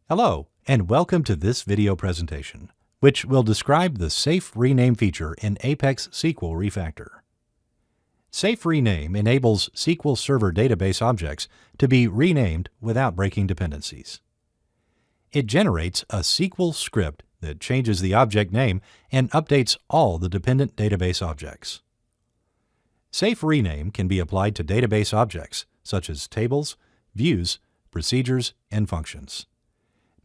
Hello, and welcome to this video presentation, which will describe the Safe Rename feature in ApexSQL Refactor. Safe Rename enables SQL Server database objects to be renamed without breaking dependencies. It generates a SQL script that changes the object name and updates all the dependent database objects. Safe Rename can be applied to database objects such as tables, views, procedures, and functions,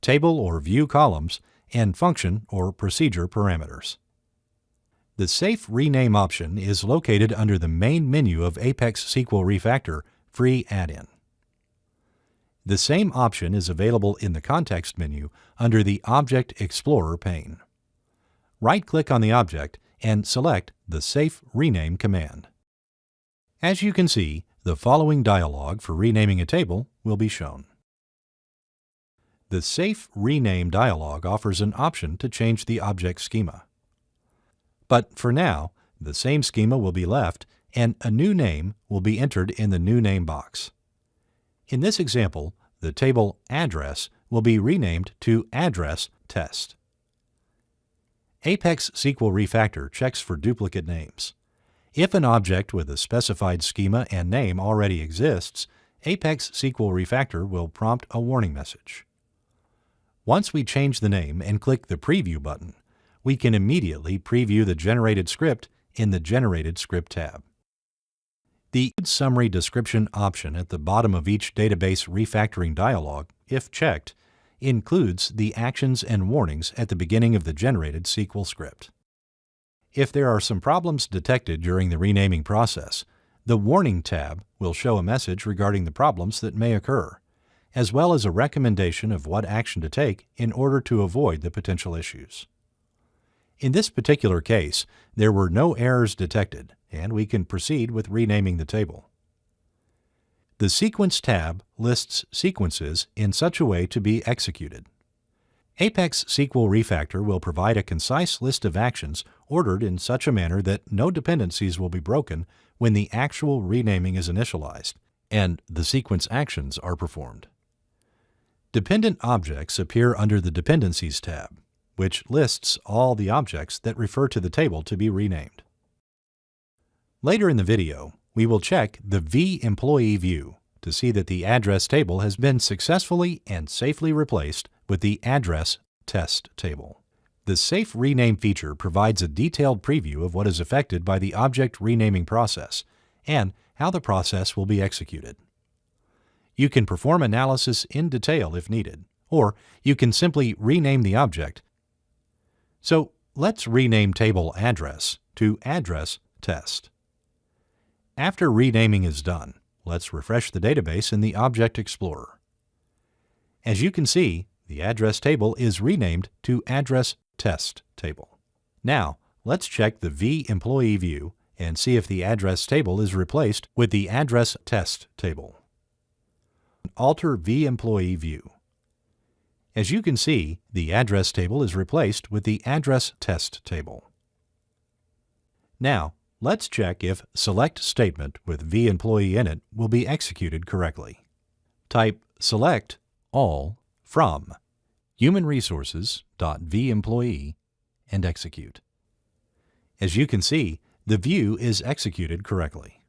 table or view columns, and function or procedure parameters. The Safe Rename option is located under the main menu of ApexSQL Refactor free add-in. The same option is available in the context menu under the Object Explorer pane. Right-click on the object and select the Safe Rename command. As you can see, the following dialog for renaming a table will be shown. The Safe Rename dialog offers an option to change the object schema. But for now, the same schema will be left and a new name will be entered in the New Name box. In this example, the table address will be renamed to Address Test. ApexSQL Refactor checks for duplicate names. If an object with a specified schema and name already exists, ApexSQL Refactor will prompt a warning message. Once we change the name and click the Preview button, we can immediately preview the generated script in the Generated Script tab. The Summary Description option at the bottom of each database refactoring dialog, if checked, includes the actions and warnings at the beginning of the generated SQL script. If there are some problems detected during the renaming process, the Warning tab will show a message regarding the problems that may occur, as well as a recommendation of what action to take in order to avoid the potential issues. In this particular case, there were no errors detected, and we can proceed with renaming the table. The Sequence tab lists sequences in such a way to be executed. ApexSQL Refactor will provide a concise list of actions ordered in such a manner that no dependencies will be broken when the actual renaming is initialized and the sequence actions are performed. Dependent objects appear under the Dependencies tab, which lists all the objects that refer to the table to be renamed. Later in the video, we will check the vEmployee view to see that the address table has been successfully and safely replaced with the Address Test table. The Safe Rename feature provides a detailed preview of what is affected by the object renaming process and how the process will be executed. You can perform analysis in detail if needed, or you can simply rename the object. So let's rename table address to Address Test. After renaming is done, let's refresh the database in the Object Explorer. As you can see, the address table is renamed to Address Test table. Now, let's check the vEmployee view and see if the address table is replaced with the Address Test table. Alter vEmployee view. As you can see, the address table is replaced with the Address Test table. Now, let's check if Select statement with vEmployee in it will be executed correctly. Type select all from humanresources.vEmployee and execute. As you can see, the view is executed correctly.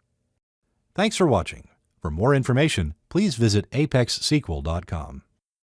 Thanks for watching. For more information, please visit apexsql.com.